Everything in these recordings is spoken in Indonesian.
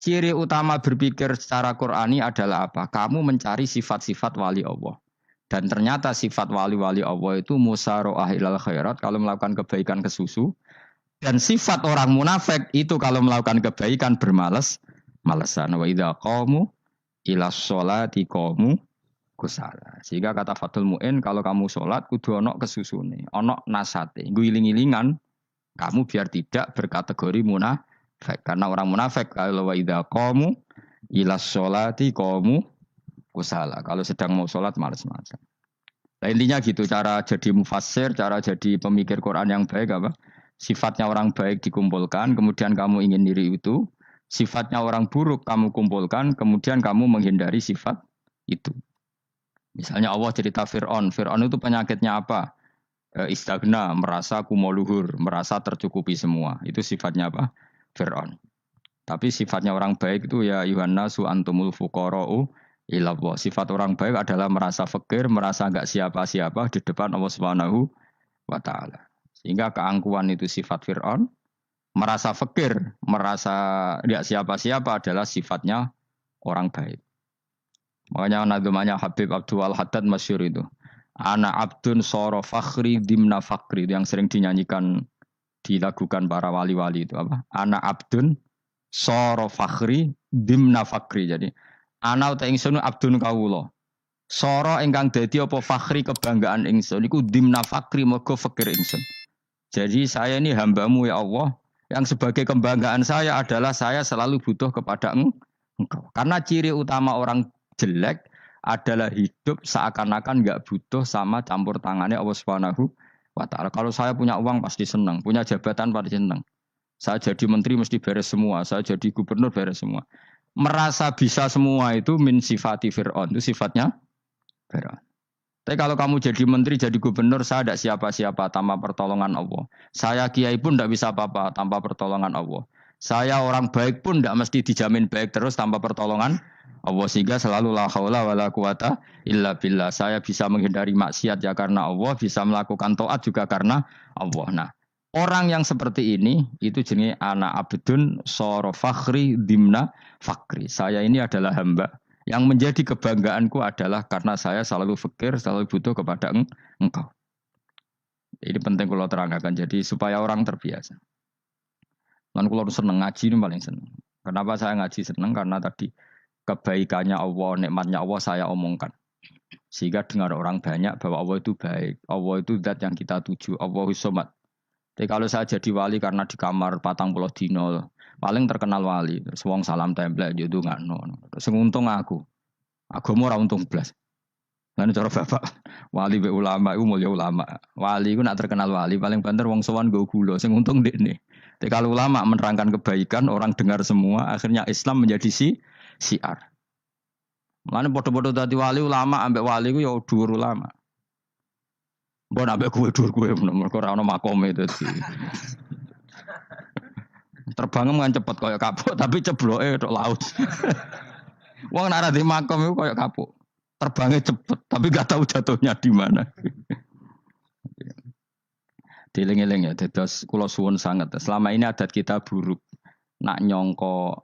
Ciri utama berpikir secara Qur'ani adalah apa? Kamu mencari sifat-sifat wali Allah. Dan ternyata sifat wali-wali Allah itu musara'ah ilal khairat kalau melakukan kebaikan kesusu. Dan sifat orang munafik itu kalau melakukan kebaikan bermalas-malasan. Wa idza qamu ila sholati qamu kusala. Sehingga kata Fathul Mu'in kalau kamu sholat kudu ono kesusune, ono nasate. Guling-gilingan kamu biar tidak berkategori munafik. Karena orang munafik kalau wa idza qamu ila sholati qamu kusala. Kalau sedang mau sholat malas-malasan. Nah, intinya gitu cara jadi mufassir, cara jadi pemikir Quran yang baik apa? Sifatnya orang baik dikumpulkan, kemudian kamu ingin diri itu. Sifatnya orang buruk kamu kumpulkan, kemudian kamu menghindari sifat itu. Misalnya Allah cerita Fir'aun. Fir'aun itu penyakitnya apa? Istagna, merasa kumoluhur, merasa tercukupi semua. Itu sifatnya apa? Fir'aun. Tapi sifatnya orang baik itu ya Yuhannasu antumul fuqara'u ilallah. Sifat orang baik adalah merasa fakir, merasa enggak siapa-siapa di depan Allah Subhanahu wa taala. Sehingga keangkuhan itu sifat Fir'aun, merasa fakir, merasa enggak siapa-siapa adalah sifatnya orang baik. Makanya nadumanya Habib Abdul Haddad masyhur itu. Ana abdun soro fakhri dimna fakri, itu yang sering dinyanyikan dilakukan para wali-wali itu apa? Ana abdun soro fakhri dimna fakri. Jadi ana uta ingsun abdun kawula. Soro ingkang dadi apa fakhri kebanggaan ingsun iku dimna fakri mergo fakir ingsun. Jadi saya ini hambamu ya Allah, yang sebagai kebanggaan saya adalah saya selalu butuh kepada engkau. Karena ciri utama orang jelek adalah hidup seakan-akan enggak butuh sama campur tangannya Allah Subhanahu wa taala. Kalau saya punya uang pasti senang, punya jabatan pasti senang. Saya jadi menteri mesti beres semua, saya jadi gubernur beres semua. Merasa bisa semua itu min sifati Fir'aun, itu sifatnya Fir'aun. Tapi kalau kamu jadi menteri, jadi gubernur, saya tidak siapa-siapa tanpa pertolongan Allah. Saya kiai pun tidak bisa apa-apa tanpa pertolongan Allah. Saya orang baik pun tidak mesti dijamin baik terus tanpa pertolongan Allah. Sehingga selalu la haula wala quwata illa billah. Saya bisa menghindari maksiat ya karena Allah, bisa melakukan taat juga karena Allah. Nah, orang yang seperti ini itu jenis ana abdun soro fakhri dimna fakri. Saya ini adalah hamba. Yang menjadi kebanggaanku adalah karena saya selalu fakir, selalu butuh kepada engkau. Ini penting kalau terangkan. Jadi supaya orang terbiasa. Dan kalau seneng ngaji ini paling seneng. Kenapa saya ngaji seneng? Karena tadi kebaikannya Allah, nikmatnya Allah saya omongkan. Sehingga dengar orang banyak bahwa Allah itu baik. Allah itu zat yang kita tuju. Allahus Somad. Tapi kalau saya jadi wali karena di kamar 40 dino, paling terkenal wali. Terus wong salam template itu nggak no. Terus untung aku mau ora untung blas. Lan cara bapak wali be ulama iku mulya ulama. Wali iku nak terkenal wali paling banter wong sowan nggo gula sing untung ndekne. Tapi kalau ulama menerangkan kebaikan orang dengar semua akhirnya Islam menjadi siar. Mulane padha-padha dadi wali ulama ambek wali iku ya dhuwur ulama. Mbok ambek kowe dhuwur kowe mergo ora ono makome dadi. Terbangem kan cepet kaya kapuk tapi cebloke tok laut. Wong nek ora di makom iku kaya kapuk. Terbangnya cepet tapi gak tahu jatuhnya di mana. Dieling-eling ya, dados kula suwun sanget. Selama ini adat kita buruk. Nak nyongko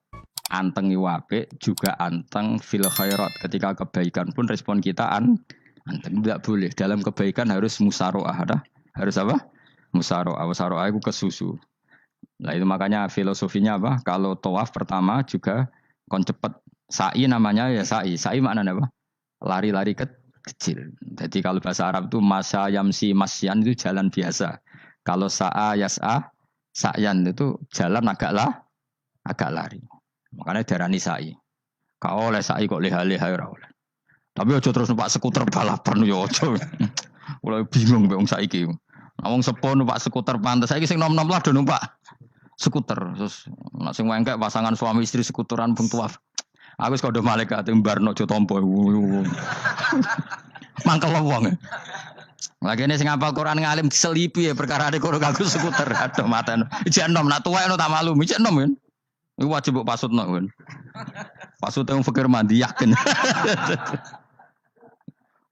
anteng apik juga anteng fil khairat. Ketika kebaikan pun respon kita anteng tidak boleh. Dalam kebaikan harus musaroah. Harus apa? Musaroah. Musaroah itu kesusu. Nah itu makanya filosofinya apa? Kalau tawaf pertama juga kon cepet. Sa'i namanya ya sa'i. Sa'i maknanya apa? Lari-lari kecil. Jadi kalau bahasa Arab itu masa yamsi masyan itu jalan biasa. Kalau sa'a yas'a sa'yan itu jalan agak lari. Makanya darani sa'i. Kau oleh sa'i kok leha-leha ora oleh. Tapi aja terus numpak skuter balapan yo aja. Mulai bingung mbek wong saiki. Wong sepo numpak skuter pantes saiki sing nom-nom lah do numpak skuter. Terus nek sing wengkek pasangan suami istri skuteran bung tuaf. Aku wis kodho malaikat mbarno aja tampa. Mangkel wong. Lagi ini sing hafal Quran ngalim diselipi ya perkara ade kono kanggo skuter. Aduh maten. Ijek nom nak tuwa ono tak malu. Ijek nom kan. Iku wajib mbok pasutno kan. Pasut yang fakir mandi yakin.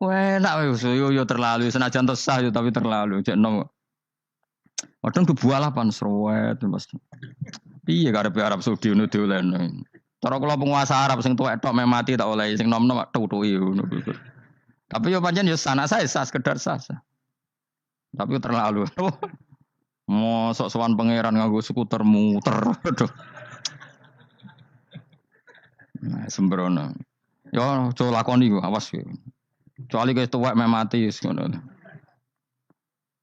Wah, enak yo terlalu senajan sah yo tapi terlalu. Ijek nom. Padahal kebualapan serwet Mas. Piye karepe Arab Saudi ngono dolen. Cara kula penguasa Arab sing tuwek tok meh mati tak oleh sing nom-nom tutuki ngono. Tapi yo pancen yo sanak saya sah sekedar sah. Tapi terlalu. Mosok sowan pangeran nganggo skuter muter. Aduh. Nah, sembrono. Yo coba lakoni ku awas ku. Kecuali guys tuwek meh mati wis ngono.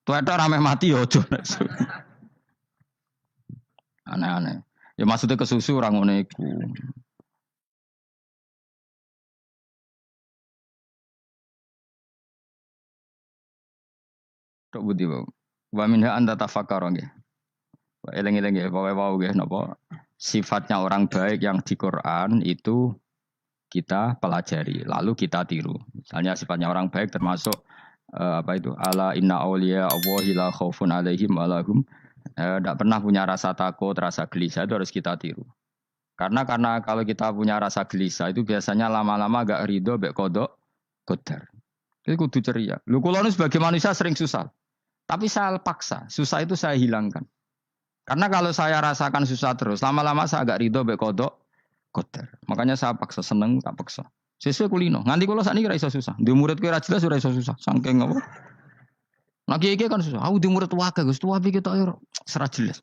Tuwek tok ora meh mati yo aja. Aneh-aneh. Ya maksudnya kesusu ora ngono iku. Tok budi wae. Wa minha anta tafakkar nggih. Eling-eling nggih pokoke wau nggih napa sifatnya orang baik yang di Quran itu kita pelajari lalu kita tiru. Misalnya sifatnya orang baik termasuk apa itu ala inna auliya Allahi la khaufun alaihim wa lahum tidak pernah punya rasa takut, rasa gelisah itu harus kita tiru. Karena kalau kita punya rasa gelisah itu biasanya lama-lama agak ridho mbek kodok qadar. Itu kudu ceria. Lu kula sebagai manusia sering susah. Tapi saya paksa, susah itu saya hilangkan. Karena kalau saya rasakan susah terus, lama-lama saya agak ridho mbek kodok qadar. Makanya saya paksa seneng tak paksa. Sesuai kulino. Nganti kula sakniki ora iso susah. Di murid kowe ora jelas ora iso susah. Saking apa? Nah kiai kan susah. Aku di murid wae Gus, tuwa iki tok ora jelas.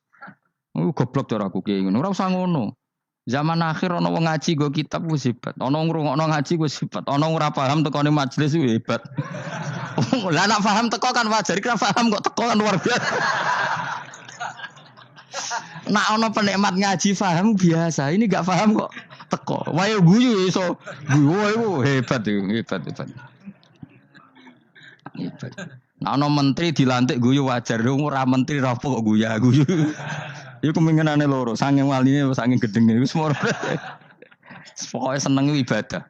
Goblok cara aku kiai ngono. Ora usah ngono. Zaman akhir ana wong ngaji go kitab wis hebat. Ana ngrungokno ngaji wis hebat. Ana ora paham tekone majelis wis hebat. Lah nek paham teko kan wajar, kira paham kok teko kan luar biasa. Nak ana penikmat ngaji paham biasa. Ini enggak paham kok teko. Wae guyu iso. Guyu hebat itu, hebat. Hebat. Nah ana menteri dilantik guyu wajar. Ora menteri rapo kok guyu. Iku kemungkinane loro, saking waline saking gedenge wis moro. Pokoke seneng ibadah.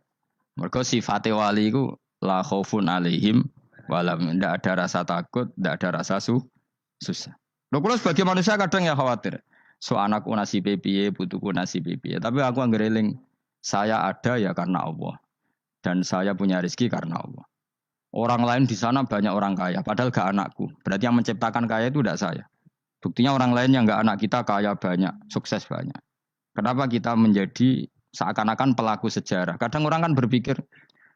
Mergo sifate wali iku la khaufun alaihim walam ndak ada rasa takut, ndak ada rasa susah. Lho kula sebagai manusia kadang ya khawatir. So anakku nasibe piye, putuku nasibe piye. Tapi aku anggere eling saya ada ya karena Allah. Dan saya punya rezeki karena Allah. Orang lain di sana banyak orang kaya, padahal gak anakku. Berarti yang menciptakan kaya itu tidak saya. Buktinya orang lain yang enggak anak kita kaya banyak, sukses banyak. Kenapa kita menjadi seakan-akan pelaku sejarah? Kadang orang kan berpikir,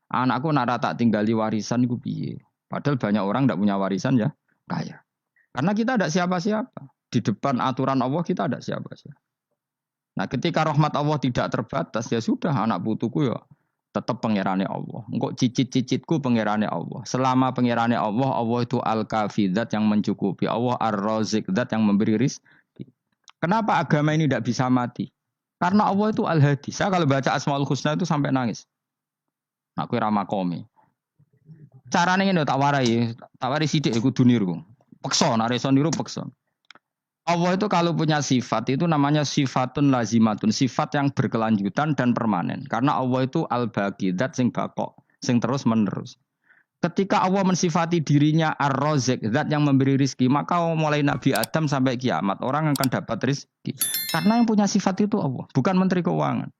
anakku nak tak tinggali warisan itu piye. Padahal banyak orang enggak punya warisan ya kaya. Karena kita ada siapa-siapa. Di depan aturan Allah kita ada siapa-siapa. Nah ketika rahmat Allah tidak terbatas, ya sudah anak putuku ya tetap pangerane Allah. Engkau cicit-cicitku pangerane Allah. Selama pangerane Allah, Allah itu al-kafi, zat yang mencukupi. Allah ar-razik, zat yang memberi rizki. Kenapa agama ini tidak bisa mati? Karena Allah itu al-hadi. Saya kalau baca Asmaul Husna itu sampai nangis. Aku ramakomi. Caranya ini tak warai sidik kudu niru. Peksa, nareso niru peksa. Allah itu kalau punya sifat itu namanya sifatun lazimatun, sifat yang berkelanjutan dan permanen. Karena Allah itu al-baqi, zat sing bakok, sing terus menerus. Ketika Allah mensifati dirinya ar-razik, zat yang memberi rizki, maka mulai Nabi Adam sampai kiamat orang akan dapat rizki. Karena yang punya sifat itu Allah, bukan Menteri Keuangan.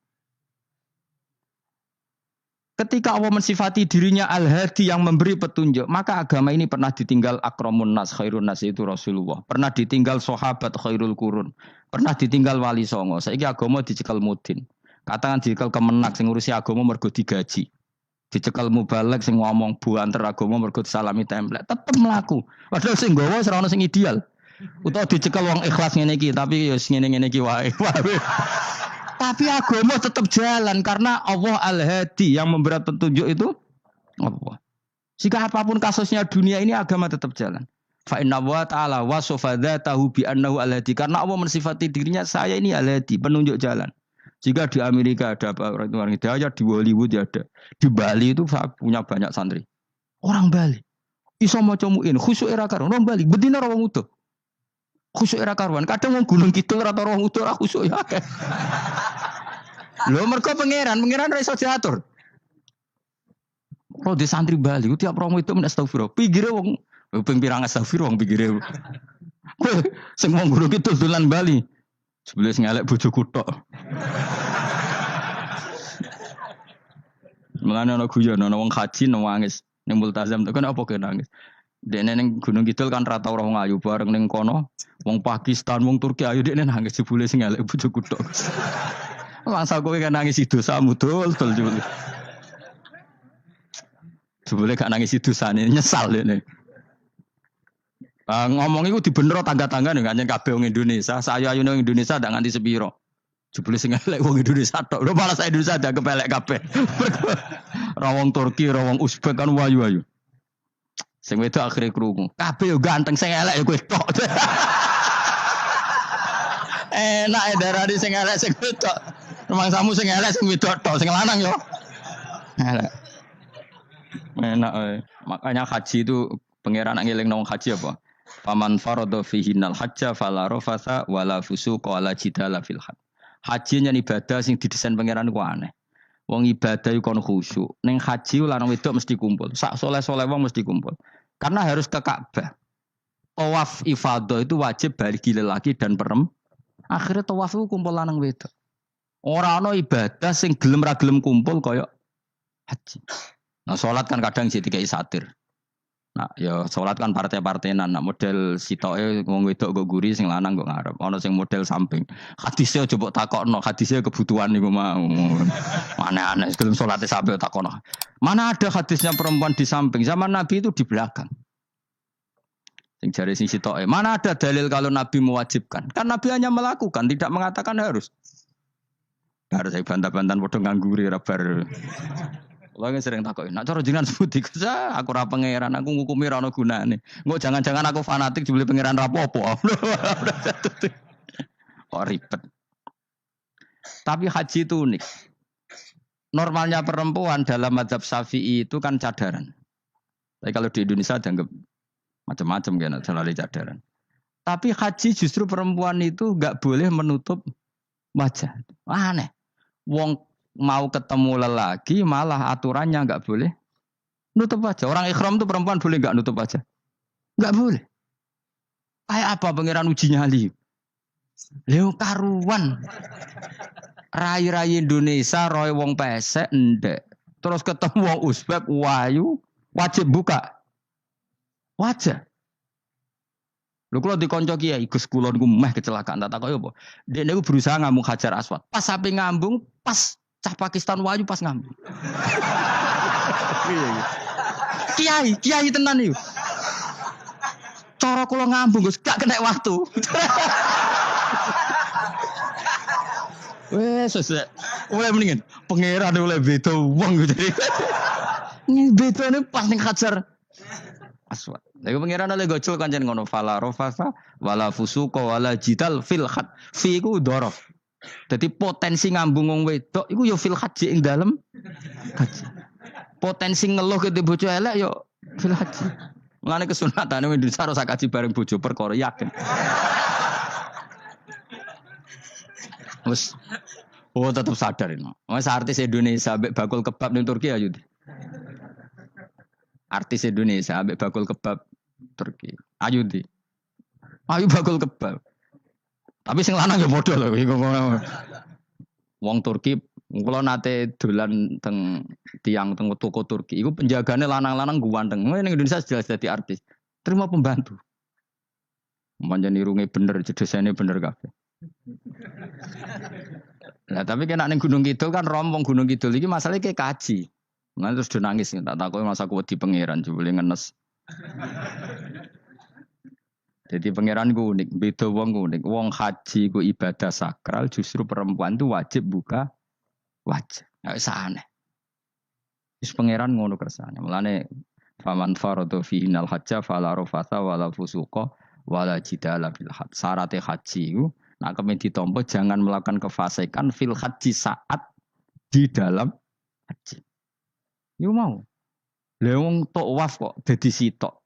Ketika Allah mensifati dirinya al-hadi yang memberi petunjuk, maka agama ini pernah ditinggal akramun nas, khairun nas itu Rasulullah. Pernah ditinggal sahabat khairul qurun. Pernah ditinggal wali songo. Saiki agama dicekel mudin. Katakan dicekel kemenak sing ngurusi agama mergo digaji. Dicekel mubalek sing ngomong buanter agama mergo salami template. Tetep mlaku. Padahal sing nggawa ora ono sing ideal. Utawa dicekel wong ikhlas ngene iki, tapi ya ngene-ngene iki wae. Tapi agama tetap jalan karena Allah al-hadi yang memberi petunjuk itu Allah. Jika apapun kasusnya dunia ini agama tetap jalan. Fa inna wa ta'ala wasafa dzatahu bi annahu al-hadi karena Allah mensifati dirinya saya ini al-hadi, penunjuk jalan. Jika di Amerika ada orang hidayah, di Hollywood ada. Di Bali itu saya punya banyak santri. Orang Bali iso maca muin khusyuk era karo orang Bali bedina wong utuh. Khusyuk era karuan. Kadang wong Gunung Kidul rata wong utuh ora khusyuk ya akeh. Lho mergo pangeran ora iso diatur. Oh di santri Bali ku tiap romo itu men astagfirullah. Pinggire wong ping pirang astagfirullah wong pinggire. Kowe sing wong Gunung Kidul dolan Bali. Sebelah ngelek bojoku tok. Mulane ana guyon ana wong haji nangis ning multazam tok apa ke nangis. Dene ning Gunung Kidul kan rata ora wong ayu bareng ning kono. Wong Pakistan, wong Turki ayu dekne nangis jebule sing ngelek bojoku tok. Mangsa kowe kan nangis dosamu dol jebule. Jebule gak nangis dosane nyesal ini. Ngomong iku dibenero tangga-tangga nih nganyen kabeh wong Indonesia. Sayu-ayune wong Indonesia ndak nganti sepiro. Jebule sing elek wong Indonesia tok. Lho malah sak Indonesia ndak kepelek kabeh. Ra wong Turki, ra wong Uzbek kan wayu-wayu. Sing wedok akhire krungu. Kabeh yo ganteng sing elek yo kowe tok. Enak darani sing elek sing wedok. Rumangsamu sing elek sing wedok tok, sing lanang yo. Elek. Enak makanya haji itu pangeran ngelingno wong haji apa? Faman farada fihinnal hajja fala rafasa wala fusuqa wala jidala fil hajj. Haji nya ibadah sing didesain pangeran ku aneh. Wong ibadah iku kon khusyuk. Ning haji lanang wedok mesti kumpul. Sak soleh-soleh wong mesti kumpul. Karena harus ke Ka'bah. Tawaf ifadah itu wajib bagi lelaki dan perempuan. Akhirnya tawaf itu kumpul lanang wedok. Ora ana ibadah sing gelem ra gelem kumpul kaya haji. Nah, salat kan kadang sih dikai satir. Nah, ya salat kan partai-partainan. Nah, model sitoke wong wedok go guri sing lanang go ngarep. Ana sing model samping. Hadise aja mbok takokno, hadise kebutuhan niku mau. Aneh-aneh gelem salate sampe takokno. Mana ada hadisnya perempuan di samping? Zaman Nabi itu di belakang. Sing jare sing sitoke. Mana ada dalil kalau Nabi mewajibkan? Kan Nabi hanya melakukan, tidak mengatakan harus. Harus saya bantah-bantahan padha ngangguri ra bar. Kulo sering takoki, nek cara jenengan sebuti aku ora pangeran, aku ngukumi ra ono gunane. Engko jangan-jangan aku fanatik jebule pangeran ra apa-apa. Kok ribet. Tapi haji itu unik. Normalnya perempuan dalam mazhab Syafi'i itu kan cadaran. Tapi kalau di Indonesia dianggap macam-macam kan selalu cadaran. Tapi haji justru perempuan itu enggak boleh menutup wajah. Aneh. Wong mau ketemu lelaki malah aturannya enggak boleh nutup wajah. Orang ikhram itu perempuan boleh enggak nutup wajah? Enggak boleh. Kayak apa pangeran uji nyali? Leo karuan. Rai-rai Indonesia roy wong pesek ndek. Terus ketemu wong Uzbek wayu wajib buka wajah. Lho kula dikonco kiai Gus kula niku meh kecelakaan tak takoki apa. Dek niku berusaha ngambung Hajar Aswad. Pas sampe ngambung pas cah Pakistan wayu pas ngambung. Kiai tenan iki. Cara kula ngambung Gus gak kena waktu. Wes oleh mendingan pangeran oleh beda wong gitu. Ini beda ini pas ning Hajar Aswad. Lha pangeran oleh gocol kancen ngono fala rafasa wala fusuqa wala jidal fil had. Fi iku dhorof. Dadi potensi ngambung wong wedok iku ya fil haji ing dalem haji. Potensi ngeluh ke bojo elek ya fil haji. Mulane kesunatane wong Indonesia ora kaji bareng bojo perkara yakin. Wes tetap sadar ini. Wes artis Indonesia ambek bakul kebab ning Turki ayo. Artis Indonesia ambek bakul kebab Turki. Ayo di. Ayo bakul kebab. Tapi sing lanang ya modal lho iku. Wong Turki kula nate dolan teng tiang teng toko Turki. Iku penjagane lanang-lanang guanteng. Ning Indonesia jelas dadi artis. Terima pembantu. Manjane irunge bener, jedesane bener kabeh. Nah, tapi kena ning Gunung Kidul kan rombong Gunung Kidul iki masalahnya kayak kaji. Nah, terus do nangis tak takoki masa aku wedi pangeran jebule ngenes. Jadi pangeran ku unik, beda wong unik. Wong haji ku ibadah sakral, justru perempuan itu wajib buka wajah. Enggak usah aneh. Wis pangeran ngono kersane. Mulane faman farada fihinal hajja fala rafatha wala fusuqa wala jidala fil hajj. Syarat haji ku nah kemudian ditompo jangan melakukan kefasikan fil haji saat di dalam haji. Yo mau. Lha wong tawaf kok dadi sitok.